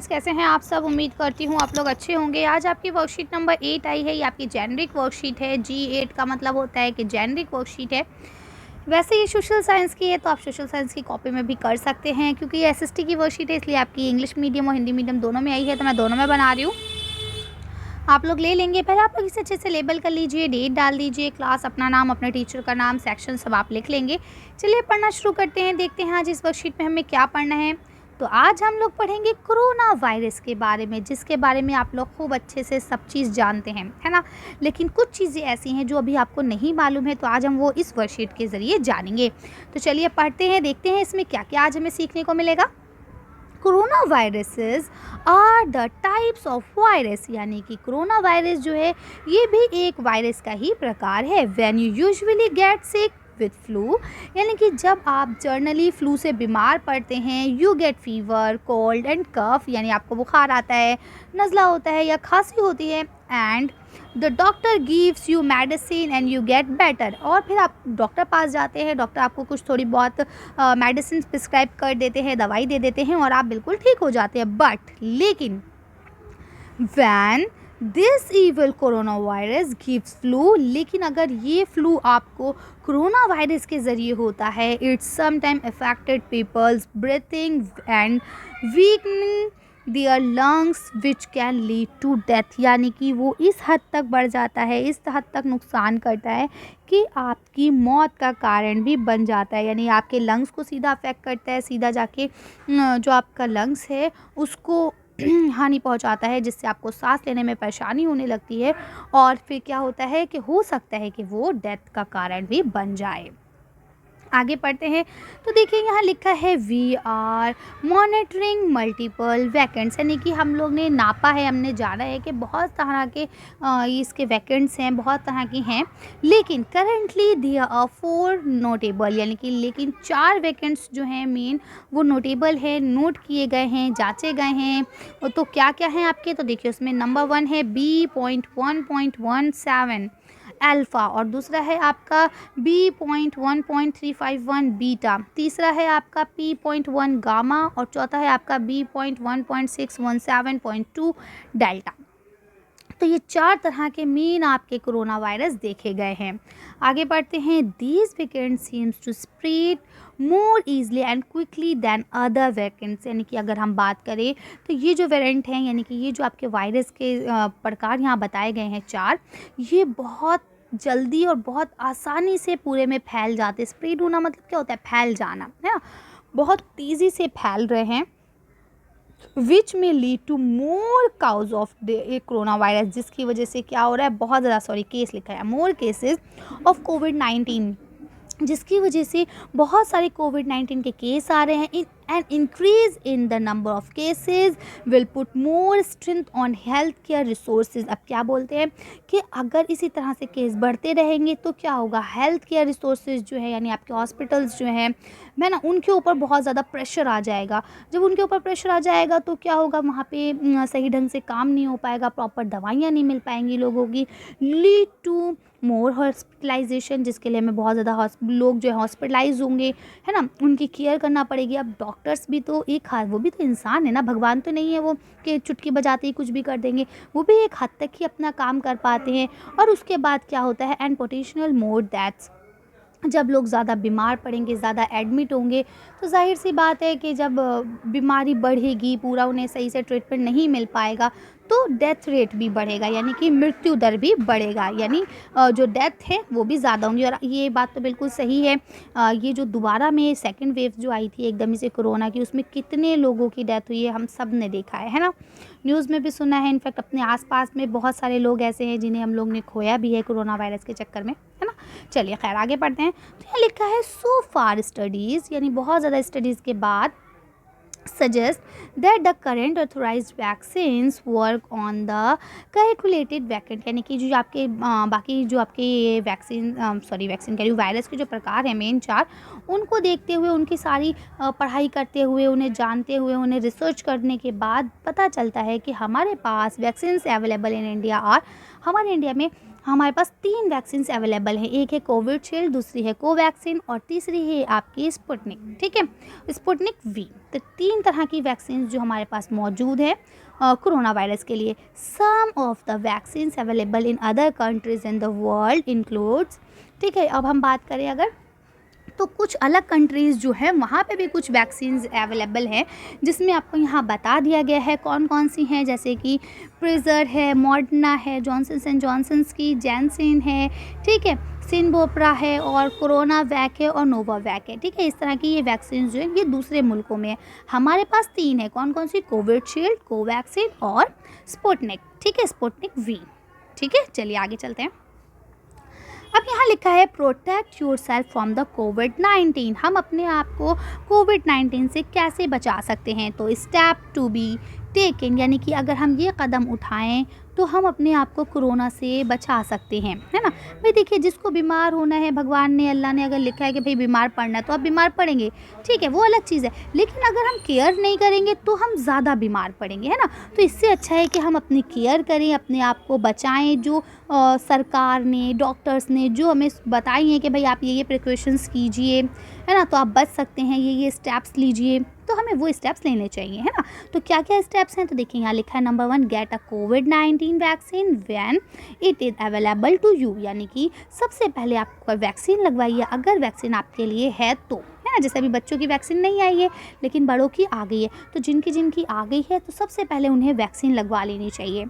Students, कैसे हैं आप सब। उम्मीद करती हूँ आप लोग अच्छे होंगे। आज आपकी वर्कशीट नंबर 8 आई है। ये आपकी जेनरिक वर्कशीट है। G8 का मतलब होता है कि जेनरिक वर्कशीट है। वैसे ये सोशल साइंस की है तो आप सोशल साइंस की कॉपी में भी कर सकते हैं, क्योंकि ये SST की वर्कशीट है, इसलिए आपकी इंग्लिश मीडियम और हिंदी मीडियम दोनों में आई है, तो मैं दोनों में बना रही हूँ। आप लोग ले लेंगे। पहले आप लोग इसे अच्छे से लेबल कर लीजिए, डेट डाल दीजिए, क्लास, अपना नाम, अपने टीचर का नाम, सेक्शन सब आप लिख लेंगे। चलिए पढ़ना शुरू करते हैं। देखते हैं आज इस वर्कशीट में हमें क्या पढ़ना है। तो आज हम लोग पढ़ेंगे कोरोना वायरस के बारे में, जिसके बारे में आप लोग खूब अच्छे से सब चीज़ जानते हैं, है ना। लेकिन कुछ चीज़ें ऐसी हैं जो अभी आपको नहीं मालूम है, तो आज हम वो इस वर्कशीट के ज़रिए जानेंगे। तो चलिए पढ़ते हैं, देखते हैं इसमें क्या क्या आज हमें सीखने को मिलेगा। Corona viruses are the types of virus, यानी कि कोरोना वायरस जो है ये भी एक वायरस का ही प्रकार है। When you usually get sick with flu, यानी कि जब आप जर्नली फ्लू से बीमार पड़ते हैं, you get fever, cold and cough, यानी आपको बुखार आता है, नज़ला होता है या खांसी होती है, and the doctor gives you medicine and you get better, और फिर आप डॉक्टर पास जाते हैं, डॉक्टर आपको कुछ थोड़ी बहुत मेडिसिन प्रिस्क्राइब कर देते हैं, दवाई दे देते हैं और आप बिल्कुल ठीक हो जाते हैं। बट लेकिन when this evil corona virus gives flu, लेकिन अगर ये फ्लू आपको कोरोना वायरस के ज़रिए होता है, it's sometime affected peoples breathing and weakening their lungs which can lead to death, यानी कि वो इस हद तक बढ़ जाता है, इस हद तक नुकसान करता है कि आपकी मौत का कारण भी बन जाता है। यानी आपके लंग्स को सीधा अफेक्ट करता है, सीधा जाके जो आपका लंग्स है उसको हानि पहुंचाता है, जिससे आपको सांस लेने में परेशानी होने लगती है, और फिर क्या होता है कि हो सकता है कि वो डेथ का कारण भी बन जाए। आगे पढ़ते हैं तो देखिए यहाँ लिखा है वी आर मॉनिटरिंग मल्टीपल वैकेंट्स, यानी कि हम लोग ने नापा है, हमने जाना है कि बहुत तरह के इसके वैकेंट्स हैं, बहुत तरह की हैं, लेकिन करेंटली देयर आर 4 नोटेबल, यानी कि लेकिन 4 वैकेंट्स जो हैं मेन वो नोटेबल है, नोट किए गए हैं, जांचे गए हैं। तो क्या क्या हैं आपके, तो देखिए उसमें नंबर 1 है B.1.17 अल्फ़ा, और दूसरा है आपका B.1.351 बीटा, तीसरा है आपका P.1 गामा, और चौथा है आपका B.1.617.2 डेल्टा। तो ये 4 तरह के मेन आपके कोरोना वायरस देखे गए हैं। आगे बढ़ते हैं। These variant seems to spread more easily and quickly than other variants, यानी कि अगर हम बात करें तो ये जो वेरिएंट हैं, यानी कि ये जो आपके वायरस के प्रकार यहाँ बताए गए हैं 4, ये बहुत जल्दी और बहुत आसानी से पूरे में फैल जाते हैं। स्प्रेड होना मतलब क्या होता है, फैल जाना, है ना, बहुत तेज़ी से फैल रहे हैं। विच में lead to more cause of the corona virus, जिसकी वजह से क्या हो रहा है, बहुत ज़्यादा केस लिखा है, मोर केसेस ऑफ कोविड-19, जिसकी वजह से बहुत सारे कोविड-19 के केस आ रहे हैं। And increase in the number of cases will put more strength on health care resources. अब क्या बोलते हैं कि अगर इसी तरह से केस बढ़ते रहेंगे तो क्या होगा, हेल्थ केयर रिसोर्सेज जो है, यानी आपके हॉस्पिटल्स जो हैं, है ना, उनके ऊपर बहुत ज़्यादा प्रेशर आ जाएगा। जब उनके ऊपर प्रेशर आ जाएगा तो क्या होगा, वहाँ पे सही ढंग से काम नहीं हो पाएगा, प्रॉपर दवाइयाँ नहीं मिल पाएंगी लोगों की, लीड टू मोर हॉस्पिटलाइजेशन, जिसके लिए हमें बहुत ज़्यादा लोग जो है हॉस्पिटलाइज होंगे, है ना, उनकी केयर करना पड़ेगी। अब डॉक्टर्स भी तो एक हाथ, वो भी तो इंसान है ना, भगवान तो नहीं है वो कि चुटकी बजाते ही कुछ भी कर देंगे, वो भी एक हद तक ही अपना काम कर पाते हैं। और उसके बाद क्या होता है, एंड पोटेंशियल मोर दैट्स, जब लोग ज़्यादा बीमार पड़ेंगे, ज़्यादा एडमिट होंगे, तो जाहिर सी बात है कि जब बीमारी बढ़ेगी, पूरा उन्हें सही से ट्रीटमेंट नहीं मिल पाएगा, तो डेथ रेट भी बढ़ेगा, यानी कि मृत्यु दर भी बढ़ेगा, यानी जो डेथ है वो भी ज़्यादा होंगी। और ये बात तो बिल्कुल सही है। ये जो दोबारा में सेकंड वेव जो आई थी एकदम से कोरोना की, उसमें कितने लोगों की डेथ हुई है हम सब ने देखा है ना, न्यूज़ में भी सुना है, इनफैक्ट अपने आसपास में बहुत सारे लोग ऐसे हैं जिन्हें हम लोग ने खोया भी है कोरोना वायरस के चक्कर में, है ना। चलिए खैर आगे बढ़ते हैं। तो यहाँ लिखा है सो फार स्टडीज़, यानी बहुत ज़्यादा स्टडीज़ के बाद suggest that the current authorized vaccines work on the calculated variant, यानी कि जो आपके बाकी जो आपके ये वैक्सीन कह रही हूँ, वायरस के जो प्रकार हैं मेन 4, उनको देखते हुए, उनकी सारी पढ़ाई करते हुए, उन्हें जानते हुए, उन्हें रिसर्च करने के बाद पता चलता है कि हमारे पास वैक्सीन्स अवेलेबल इन इंडिया, और हमारे इंडिया में हमारे पास 3 वैक्सीन अवेलेबल हैं, एक है कोविशील्ड, दूसरी है कोवैक्सीन और तीसरी है आपकी स्पुतनिक, ठीक है, स्पुतनिक वी। तो 3 तरह की वैक्सीन जो हमारे पास मौजूद है कोरोना वायरस के लिए। Some of the vaccine available in other countries in the world includes, ठीक है। अब हम बात करें अगर, तो कुछ अलग कंट्रीज़ जो है वहाँ पे भी कुछ वैक्सीन्स अवेलेबल हैं, जिसमें आपको यहाँ बता दिया गया है कौन कौन सी हैं, जैसे कि प्रिजर है, मॉडर्ना है, जॉनसन एंड जॉनसन्स की, जैनसिन है, ठीक है, सिनबोप्रा है और कोरोना वैक है और नोवावैक है, ठीक है। इस तरह की ये वैक्सीन जो है ये दूसरे मुल्कों में है। हमारे पास 3 है, कौन कौन सी, कोविशील्ड, कोवैक्सीन और स्पुतनिक, ठीक है, स्पुतनिक वी, ठीक है। चलिए आगे चलते हैं। अब यहाँ लिखा है protect yourself from the कोविड-19, हम अपने आप को कोविड-19 से कैसे बचा सकते हैं। तो स्टेप टू बी टेकन, यानी कि अगर हम ये कदम उठाएं तो हम अपने आप को कोरोना से बचा सकते हैं, है ना। भाई देखिए, जिसको बीमार होना है, भगवान ने, अल्लाह ने अगर लिखा है कि भाई बीमार पड़ना है तो आप बीमार पड़ेंगे, ठीक है, वो अलग चीज़ है। लेकिन अगर हम केयर नहीं करेंगे तो हम ज़्यादा बीमार पड़ेंगे, है ना। तो इससे अच्छा है कि हम अपनी केयर करें, अपने आप को बचाएं। जो सरकार ने, डॉक्टर्स ने जो हमें बताई हैं कि भाई आप ये प्रिकॉशंस कीजिए, है ना, तो आप बच सकते हैं, ये स्टेप्स लीजिए, तो हमें वो स्टेप्स लेने चाहिए, है ना। तो क्या क्या स्टेप्स हैं, तो देखिए यहाँ लिखा है नंबर 1, गेट अ कोविड-19 vaccine when it is available to you, यानी कि सबसे पहले आप वैक्सीन लगवाइए अगर वैक्सीन आपके लिए है तो, है ना। जैसे अभी बच्चों की वैक्सीन नहीं आई है लेकिन बड़ों की आ गई है, तो जिनकी आ गई है तो सबसे पहले उन्हें वैक्सीन लगवा लेनी चाहिए।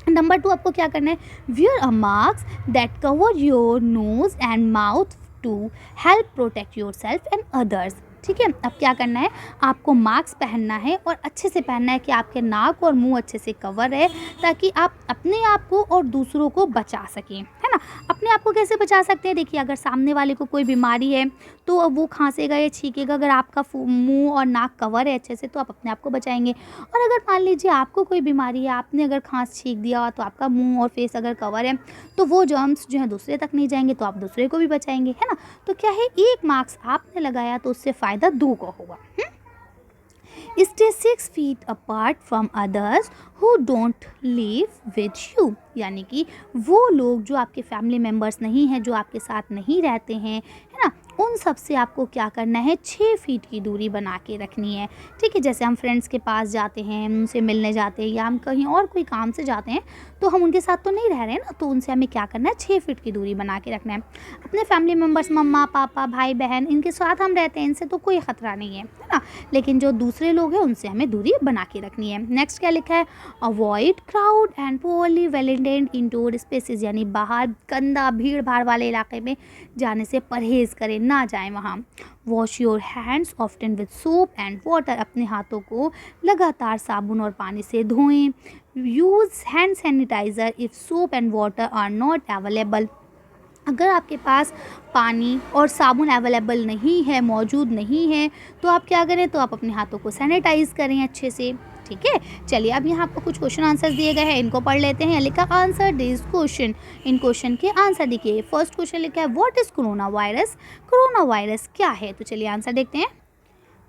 नंबर 2, आपको क्या करना है, wear a mask that cover your nose and mouth to help protect yourself and others, ठीक है। अब क्या करना है, आपको मास्क पहनना है और अच्छे से पहनना है कि आपके नाक और मुंह अच्छे से कवर है, ताकि आप अपने आप को और दूसरों को बचा सकें, है ना। अपने आप को कैसे बचा सकते हैं, देखिए अगर सामने वाले को कोई बीमारी है तो अब वो खांसेगा या छींकेगा, अगर आपका मुंह और नाक कवर है अच्छे से तो आप अपने आप को बचाएंगे। और अगर मान लीजिए आपको कोई बीमारी है, आपने अगर खांस छींक दिया तो आपका मुंह और फेस अगर कवर है तो वो जर्म्स जो है दूसरे तक नहीं जाएंगे, तो आप दूसरे को भी बचाएंगे, है ना। तो क्या है, एक मास्क आपने लगाया तो उससे फ़ायदा 2 को होगा। Stay 6 feet apart from others who don't live with you, यानी कि वो लोग जो आपके फैमिली मेम्बर्स नहीं हैं, जो आपके साथ नहीं रहते हैं, है ना, उन सब से आपको क्या करना है, 6 फीट की दूरी बना के रखनी है, ठीक है। जैसे हम फ्रेंड्स के पास जाते हैं, उनसे मिलने जाते हैं, या हम कहीं और कोई काम से जाते हैं तो हम उनके साथ तो नहीं रह रहे हैं ना, तो उनसे हमें क्या करना है, 6 फीट की दूरी बना के रखना है। अपने फैमिली मेम्बर्स, मम्मा पापा भाई बहन, इनके साथ हम रहते हैं, इनसे तो कोई ख़तरा नहीं है ना, लेकिन जो दूसरे लोग हैं उनसे हमें दूरी बना के रखनी है। नेक्स्ट क्या लिखा है, avoid crowd and poorly ventilated indoor spaces, यानी बाहर गंदा भीड़ भाड़ वाले इलाके में जाने से परहेज़ करें, ना जाएं वहाँ। Wash your hands often with soap and water, अपने हाथों को लगातार साबुन और पानी से धोएं। Use hand sanitiser if soap and water are not available, अगर आपके पास पानी और साबुन अवेलेबल नहीं है, मौजूद नहीं है, तो आप क्या करें, तो आप अपने हाथों को सैनिटाइज़ करें अच्छे से, ठीक है। चलिए अब यहाँ आपको कुछ क्वेश्चन आंसर्स दिए गए हैं, इनको पढ़ लेते हैं। लिखा answer this question, in question के आंसर देखिए। फर्स्ट क्वेश्चन लिखा है what is corona virus, corona virus क्या है। तो चलिए आंसर देखते हैं।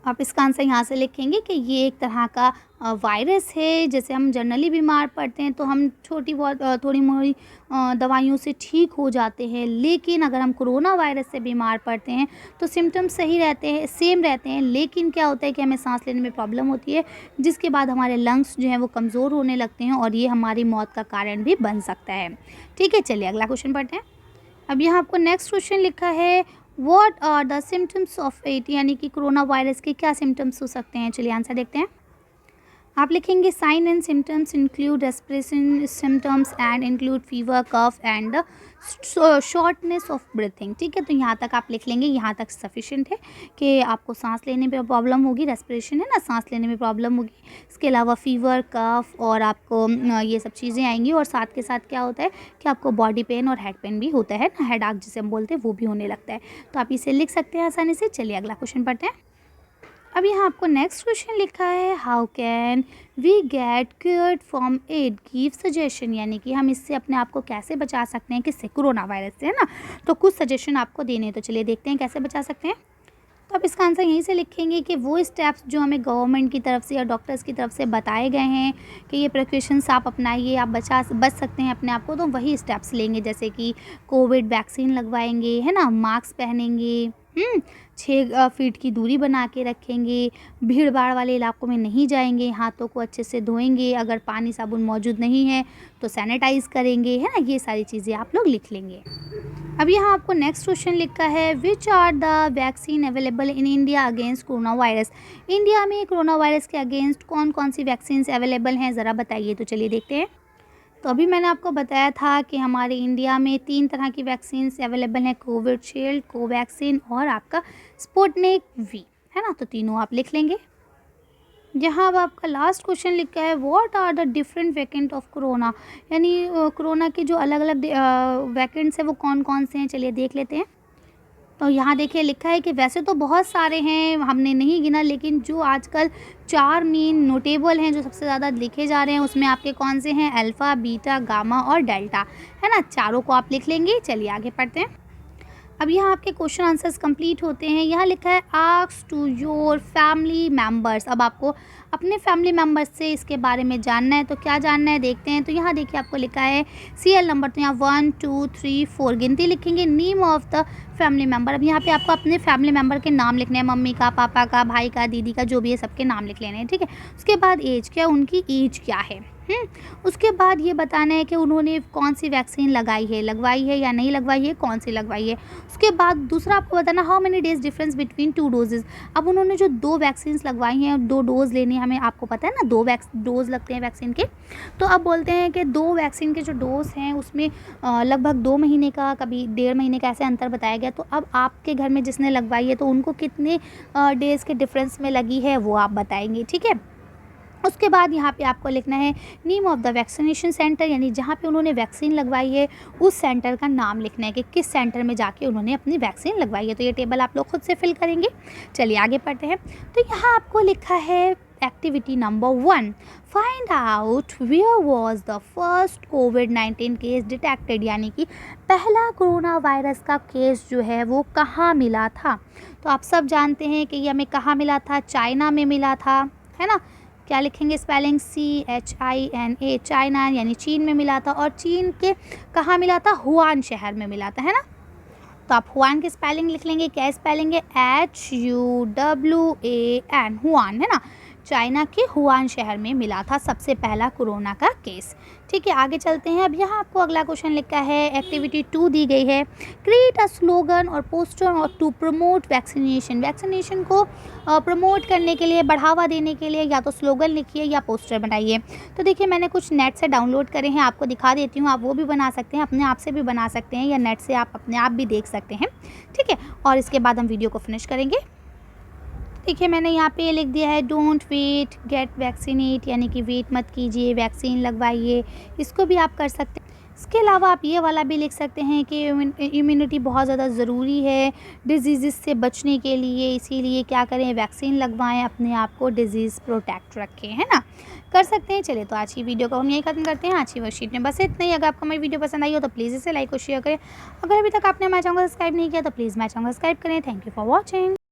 आप इसका आंसर यहाँ से लिखेंगे कि ये एक तरह का वायरस है। जैसे हम जनरली बीमार पड़ते हैं तो हम छोटी बहुत थोड़ी मोड़ी दवाइयों से ठीक हो जाते हैं, लेकिन अगर हम कोरोना वायरस से बीमार पड़ते हैं तो सिम्टम्स सही रहते हैं, सेम रहते हैं, लेकिन क्या होता है कि हमें सांस लेने में प्रॉब्लम होती है, जिसके बाद हमारे लंग्स जो हैं वो कमज़ोर होने लगते हैं और ये हमारी मौत का कारण भी बन सकता है, ठीक है। चलिए अगला क्वेश्चन पढ़ते हैं। अब यहाँ आपको नेक्स्ट क्वेश्चन लिखा है what are the symptoms of it, यानी कि कोरोना वायरस के क्या सिम्टम्स हो सकते हैं। चलिए आंसर देखते हैं। आप लिखेंगे sign and symptoms include respiration symptoms and include fever, cough and shortness of breathing, ठीक है। तो यहाँ तक आप लिख लेंगे, यहाँ तक सफिशिएंट है कि आपको सांस लेने में प्रॉब्लम होगी, रेस्पिरेशन है ना, सांस लेने में प्रॉब्लम होगी। इसके अलावा फीवर, कफ और आपको ये सब चीज़ें आएंगी, और साथ के साथ क्या होता है कि आपको बॉडी पेन और हेड पेन भी होता है ना, हेड आक जिसे हम बोलते हैं, वो भी होने लगता है। तो आप इसे लिख सकते हैं आसानी से। चलिए अगला क्वेश्चन पढ़ते हैं। अब यहाँ आपको नेक्स्ट क्वेश्चन लिखा है how can we get cured from it, give suggestion, यानी कि हम इससे अपने आप को कैसे बचा सकते हैं, किससे, कोरोना वायरस से, है ना। तो कुछ सजेशन आपको देने, तो चलिए देखते हैं कैसे बचा सकते हैं। तो आप इसका आंसर यहीं से लिखेंगे कि वो स्टेप्स जो हमें गवर्नमेंट की तरफ से या डॉक्टर्स की तरफ से बताए गए हैं कि ये प्रिकॉशंस आप अपनाइए, आप बच सकते हैं अपने आप को, तो वही स्टेप्स लेंगे। जैसे कि कोविड वैक्सीन लगवाएंगे, है ना, मास्क पहनेंगे, 6 फीट की दूरी बना के रखेंगे, भीड़ भाड़ वाले इलाकों में नहीं जाएंगे, हाथों को अच्छे से धोएंगे, अगर पानी साबुन मौजूद नहीं है तो सैनिटाइज़ करेंगे, है ना। ये सारी चीज़ें आप लोग लिख लेंगे। अब यहाँ आपको नेक्स्ट क्वेश्चन लिखा है, which are the vaccine available in India against corona virus. India में कोरोना वायरस के अगेंस्ट कौन कौन सी वैक्सीन अवेलेबल हैं, ज़रा बताइए। तो चलिए देखते हैं। तो अभी मैंने आपको बताया था कि हमारे इंडिया में 3 तरह की वैक्सीन अवेलेबल हैं, कोविशील्ड, कोवैक्सीन और आपका स्पुतनिक वी, है ना। तो तीनों आप लिख लेंगे। यहाँ अब आपका लास्ट क्वेश्चन लिखा है, what are the different vacant of corona, यानी कोरोना के जो अलग अलग वैकेंट्स हैं वो कौन कौन से हैं, चलिए देख लेते हैं। तो यहाँ देखिए लिखा है कि वैसे तो बहुत सारे हैं, हमने नहीं गिना, लेकिन जो आजकल 4 मेन नोटेबल हैं, जो सबसे ज़्यादा लिखे जा रहे हैं, उसमें आपके कौन से हैं, अल्फ़ा, बीटा, गामा और डेल्टा, है ना। चारों को आप लिख लेंगे। चलिए आगे पढ़ते हैं। अब यहाँ आपके क्वेश्चन आंसर्स कंप्लीट होते हैं। यहाँ लिखा है, ask to your family members. अब आपको अपने फैमिली मेम्बर्स से इसके बारे में जानना है, तो क्या जानना है देखते हैं। तो यहाँ देखिए आपको लिखा है सीरियल नंबर, तो यहाँ 1 2 3 4 गिनती लिखेंगे, name of the family member. अब यहाँ पे आपको अपने फैमिली मेम्बर के नाम लिखने हैं, मम्मी का, पापा का, भाई का, दीदी का, जो भी है सबके नाम लिख लेने हैं, ठीक है। उसके बाद एज क्या, उनकी एज क्या है। उसके बाद ये बताना है कि उन्होंने कौन सी वैक्सीन लगवाई है या नहीं लगवाई है, कौन सी लगवाई है। उसके बाद दूसरा आपको बताना, how many days difference between 2 doses. अब उन्होंने जो 2 वैक्सीन लगवाई हैं, 2 डोज़ लेने हैं हमें, आपको पता है ना 2 डोज़ लगते हैं वैक्सीन के। तो अब बोलते हैं कि 2 वैक्सीन के जो डोज हैं उसमें लगभग 2 महीने का, कभी 1.5 महीने का ऐसे अंतर बताया गया। तो अब आपके घर में जिसने लगवाई है तो उनको कितने डेज़ के डिफरेंस में लगी है वो आप बताएंगे, ठीक है। उसके बाद यहाँ पे आपको लिखना है name of the vaccination centre, यानी जहाँ पे उन्होंने वैक्सीन लगवाई है उस सेंटर का नाम लिखना है कि किस सेंटर में जाके उन्होंने अपनी वैक्सीन लगवाई है। तो ये टेबल आप लोग खुद से फिल करेंगे। चलिए आगे पढ़ते हैं। तो यहाँ आपको लिखा है activity number 1, find out where was the first कोविड-19 केस डिटेक्टेड, यानी कि पहला कोरोना वायरस का केस जो है वो कहाँ मिला था। तो आप सब जानते हैं कि ये हमें कहाँ मिला था, चाइना में मिला था, है ना। क्या लिखेंगे स्पेलिंग, CHINA, चाइना यानी चीन में मिला था। और चीन के कहाँ मिला था, हुआन शहर में मिला था, है ना। तो आप हुआन की स्पेलिंग लिख लेंगे, क्या स्पेलिंग है, HUWAN, हुआन, है ना। चाइना के हुआन शहर में मिला था सबसे पहला कोरोना का केस, ठीक है। आगे चलते हैं। अब यहाँ आपको अगला क्वेश्चन लिखा है, एक्टिविटी 2 दी गई है, क्रिएट अ स्लोगन और पोस्टर और टू प्रमोट वैक्सीनेशन। वैक्सीनेशन को प्रमोट करने के लिए, बढ़ावा देने के लिए या तो स्लोगन लिखिए या पोस्टर बनाइए। तो देखिए मैंने कुछ नेट से डाउनलोड करे हैं, आपको दिखा देती हूँ, आप वो भी बना सकते हैं, अपने आप से भी बना सकते हैं, या नेट से आप अपने आप भी देख सकते हैं, ठीक है। और इसके बाद हम वीडियो को फिनिश करेंगे। देखिए मैंने यहाँ पे लिख दिया है, डोंट वेट गेट वैक्सीनेट, यानी कि वेट मत कीजिए, वैक्सीन लगवाइए। इसको भी आप कर सकते हैं। इसके अलावा आप ये वाला भी लिख सकते हैं कि इम्यूनिटी बहुत ज़्यादा ज़रूरी है डिजीज़ से बचने के लिए, इसीलिए क्या करें, वैक्सीन लगवाएं, अपने आप को डिजीज़ प्रोटेक्ट रखें, है ना। कर सकते हैं। चलिए तो आज की वीडियो को हम यही खत्म करते हैं। आज की वर्कशीट में बस इतना ही। अगर आपको हमारी वीडियो पसंद आई हो तो प्लीज़ इसे लाइक और शेयर करें। अगर अभी तक आपने हमारे चैनल को सब्सक्राइब नहीं किया तो प्लीज़ हमारे चैनल को सब्सक्राइब करें। Thank you for watching.